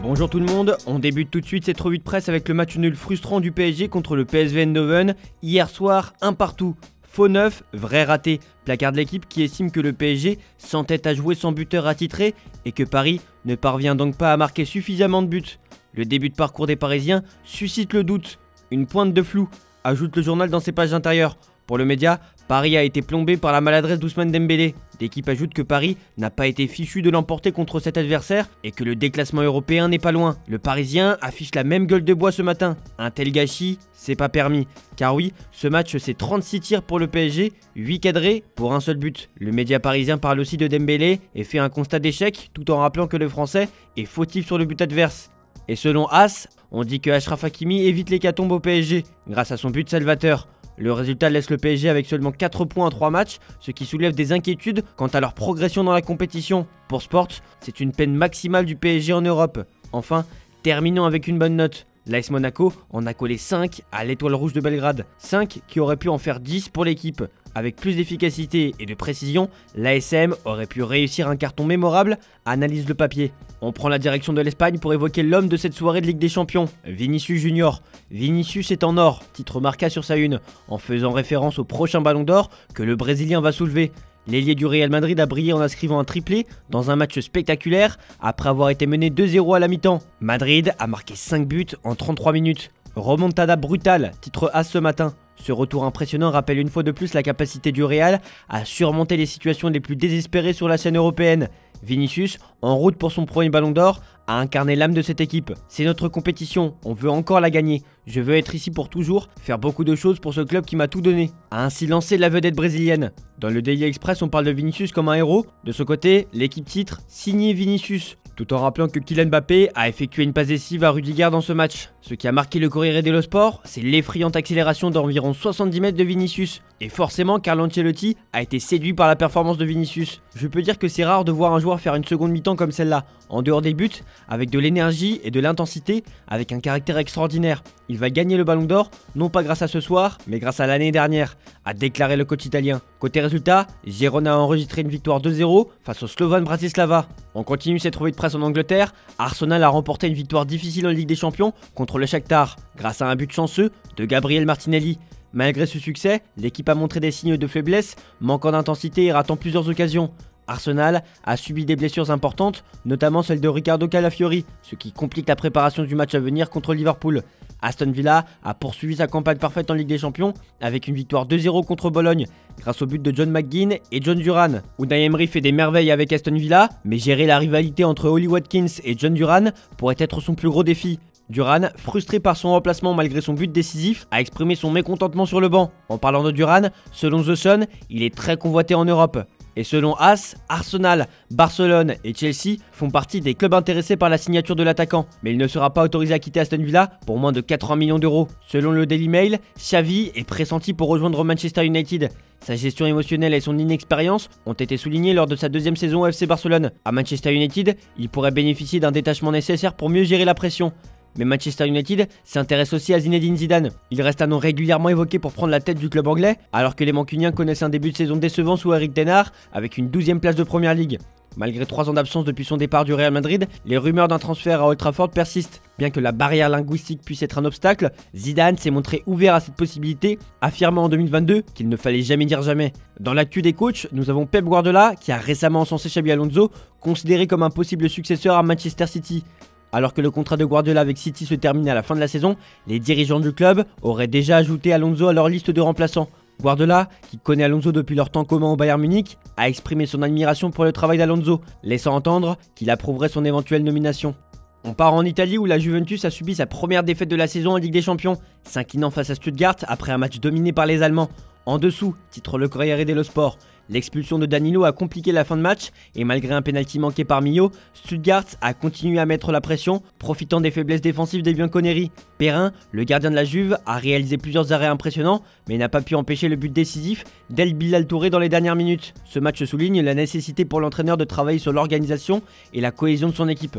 Bonjour tout le monde, on débute tout de suite cette revue de presse avec le match nul frustrant du PSG contre le PSV Eindhoven. Hier soir, un partout. Faux neuf, vrai raté. Placard de l'équipe qui estime que le PSG s'entête à jouer sans buteur attitré et que Paris ne parvient donc pas à marquer suffisamment de buts. Le début de parcours des Parisiens suscite le doute. Une pointe de flou, ajoute le journal dans ses pages intérieures. Pour le média, Paris a été plombé par la maladresse d'Ousmane Dembélé. L'équipe ajoute que Paris n'a pas été fichu de l'emporter contre cet adversaire et que le déclassement européen n'est pas loin. Le Parisien affiche la même gueule de bois ce matin. Un tel gâchis, c'est pas permis. Car oui, ce match c'est 36 tirs pour le PSG, 8 cadrés pour un seul but. Le média parisien parle aussi de Dembélé et fait un constat d'échec tout en rappelant que le Français est fautif sur le but adverse. Et selon As, on dit que Achraf Hakimi évite l'hécatombe au PSG grâce à son but salvateur. Le résultat laisse le PSG avec seulement 4 points en 3 matchs, ce qui soulève des inquiétudes quant à leur progression dans la compétition. Pour Sport, c'est une peine maximale du PSG en Europe. Enfin, terminons avec une bonne note. L'AS Monaco en a collé 5 à l'Étoile Rouge de Belgrade. 5 qui auraient pu en faire 10 pour l'équipe. Avec plus d'efficacité et de précision, l'ASM aurait pu réussir un carton mémorable, analyse le papier. On prend la direction de l'Espagne pour évoquer l'homme de cette soirée de Ligue des Champions, Vinicius Junior. Vinicius est en or, titre Marca sur sa une, en faisant référence au prochain ballon d'or que le Brésilien va soulever. L'ailier du Real Madrid a brillé en inscrivant un triplé dans un match spectaculaire après avoir été mené 2-0 à la mi-temps. Madrid a marqué 5 buts en 33 minutes. Remontada brutale, titre As ce matin. Ce retour impressionnant rappelle une fois de plus la capacité du Real à surmonter les situations les plus désespérées sur la scène européenne. Vinicius, en route pour son premier ballon d'or, a incarné l'âme de cette équipe. C'est notre compétition, on veut encore la gagner. Je veux être ici pour toujours, faire beaucoup de choses pour ce club qui m'a tout donné. A ainsi lancé la vedette brésilienne. Dans le Daily Express, on parle de Vinicius comme un héros. De ce côté, l'équipe titre signé Vinicius. Tout en rappelant que Kylian Mbappé a effectué une passe décisive à Rudiger dans ce match. Ce qui a marqué le Corriere dello Sport, c'est l'effrayante accélération d'environ 70 mètres de Vinicius. Et forcément, Carlo Ancelotti a été séduit par la performance de Vinicius. Je peux dire que c'est rare de voir un joueur faire une seconde mi-temps comme celle-là, en dehors des buts, avec de l'énergie et de l'intensité, avec un caractère extraordinaire. Il va gagner le ballon d'or, non pas grâce à ce soir, mais grâce à l'année dernière, a déclaré le coach italien. Côté résultat, Girona a enregistré une victoire 2-0 face au Slovan Bratislava. On continue cette revue de presse en Angleterre. Arsenal a remporté une victoire difficile en Ligue des Champions contre le Shakhtar, grâce à un but chanceux de Gabriel Martinelli. Malgré ce succès, l'équipe a montré des signes de faiblesse, manquant d'intensité et ratant plusieurs occasions. Arsenal a subi des blessures importantes, notamment celle de Riccardo Calafiori, ce qui complique la préparation du match à venir contre Liverpool. Aston Villa a poursuivi sa campagne parfaite en Ligue des Champions avec une victoire 2-0 contre Bologne, grâce au but de John McGinn et John Duran. Unai Emery fait des merveilles avec Aston Villa, mais gérer la rivalité entre Oli Watkins et John Duran pourrait être son plus gros défi. Duran, frustré par son remplacement malgré son but décisif, a exprimé son mécontentement sur le banc. En parlant de Duran, selon The Sun, il est très convoité en Europe. Et selon As, Arsenal, Barcelone et Chelsea font partie des clubs intéressés par la signature de l'attaquant, mais il ne sera pas autorisé à quitter Aston Villa pour moins de 80 millions d'euros. Selon le Daily Mail, Xavi est pressenti pour rejoindre Manchester United. Sa gestion émotionnelle et son inexpérience ont été soulignées lors de sa deuxième saison au FC Barcelone. À Manchester United, il pourrait bénéficier d'un détachement nécessaire pour mieux gérer la pression. Mais Manchester United s'intéresse aussi à Zinedine Zidane. Il reste un nom régulièrement évoqué pour prendre la tête du club anglais, alors que les Mancuniens connaissent un début de saison décevant sous Eric Ten Hag avec une 12e place de Première Ligue. Malgré 3 ans d'absence depuis son départ du Real Madrid, les rumeurs d'un transfert à Old Trafford persistent. Bien que la barrière linguistique puisse être un obstacle, Zidane s'est montré ouvert à cette possibilité, affirmant en 2022 qu'il ne fallait jamais dire jamais. Dans l'actu des coachs, nous avons Pep Guardiola qui a récemment encensé Xabi Alonso, considéré comme un possible successeur à Manchester City. Alors que le contrat de Guardiola avec City se termine à la fin de la saison, les dirigeants du club auraient déjà ajouté Alonso à leur liste de remplaçants. Guardiola, qui connaît Alonso depuis leur temps commun au Bayern Munich, a exprimé son admiration pour le travail d'Alonso, laissant entendre qu'il approuverait son éventuelle nomination. On part en Italie où la Juventus a subi sa première défaite de la saison en Ligue des Champions, s'inclinant face à Stuttgart après un match dominé par les Allemands. En dessous, titre le Corriere dello Sport, l'expulsion de Danilo a compliqué la fin de match et malgré un pénalty manqué par Millo, Stuttgart a continué à mettre la pression, profitant des faiblesses défensives des Bianconeri. Perrin, le gardien de la Juve, a réalisé plusieurs arrêts impressionnants, mais n'a pas pu empêcher le but décisif d'El Bilal Touré dans les dernières minutes. Ce match souligne la nécessité pour l'entraîneur de travailler sur l'organisation et la cohésion de son équipe.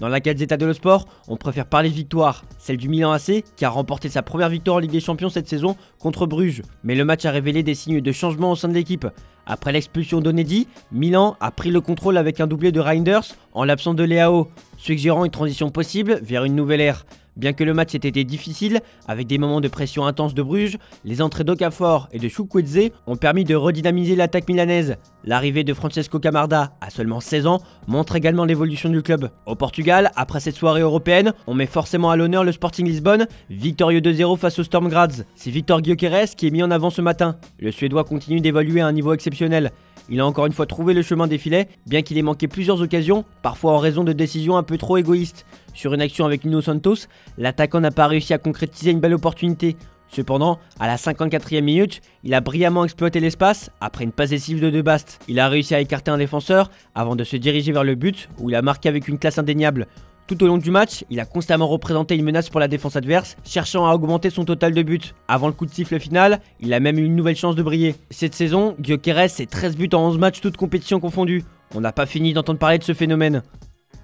Dans la Gazzetta dello Sport, on préfère parler de victoire, celle du Milan AC qui a remporté sa première victoire en Ligue des Champions cette saison contre Bruges. Mais le match a révélé des signes de changement au sein de l'équipe. Après l'expulsion d'Onedi, Milan a pris le contrôle avec un doublé de Reinders en l'absence de Leao, suggérant une transition possible vers une nouvelle ère. Bien que le match ait été difficile, avec des moments de pression intense de Bruges, les entrées d'Okafor et de Chukwueze ont permis de redynamiser l'attaque milanaise. L'arrivée de Francesco Camarda, à seulement 16 ans, montre également l'évolution du club. Au Portugal, après cette soirée européenne, on met forcément à l'honneur le Sporting Lisbonne, victorieux 2-0 face au Storm Graz. C'est Victor Gyökeres qui est mis en avant ce matin. Le Suédois continue d'évoluer à un niveau exceptionnel. Il a encore une fois trouvé le chemin des filets, bien qu'il ait manqué plusieurs occasions, parfois en raison de décisions un peu trop égoïstes. Sur une action avec Nuno Santos, l'attaquant n'a pas réussi à concrétiser une belle opportunité. Cependant, à la 54e minute, il a brillamment exploité l'espace après une passe décisive de De Bast. Il a réussi à écarter un défenseur avant de se diriger vers le but où il a marqué avec une classe indéniable. Tout au long du match, il a constamment représenté une menace pour la défense adverse, cherchant à augmenter son total de buts. Avant le coup de siffle final, il a même eu une nouvelle chance de briller. Cette saison, Gyökeres, c'est 13 buts en 11 matchs, toutes compétitions confondues. On n'a pas fini d'entendre parler de ce phénomène.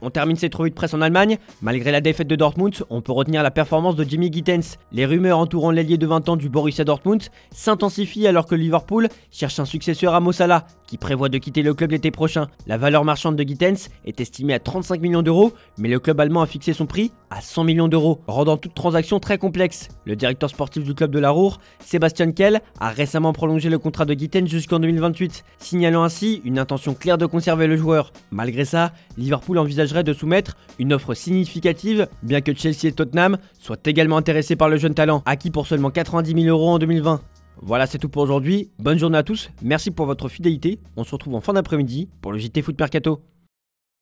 On termine cette revue de presse en Allemagne. Malgré la défaite de Dortmund, on peut retenir la performance de Jimmy Gittens. Les rumeurs entourant l'ailier de 20 ans du Borussia Dortmund s'intensifient alors que Liverpool cherche un successeur à Mo Salah, qui prévoit de quitter le club l'été prochain. La valeur marchande de Gittens est estimée à 35 millions d'euros, mais le club allemand a fixé son prix à 100 millions d'euros, rendant toute transaction très complexe. Le directeur sportif du club de la Ruhr, Sebastian Kehl, a récemment prolongé le contrat de Gittens jusqu'en 2028, signalant ainsi une intention claire de conserver le joueur. Malgré ça, Liverpool envisage de soumettre une offre significative, bien que Chelsea et Tottenham soient également intéressés par le jeune talent, acquis pour seulement 90 000 euros en 2020. Voilà, c'est tout pour aujourd'hui. Bonne journée à tous, merci pour votre fidélité. On se retrouve en fin d'après-midi pour le JT Foot Mercato.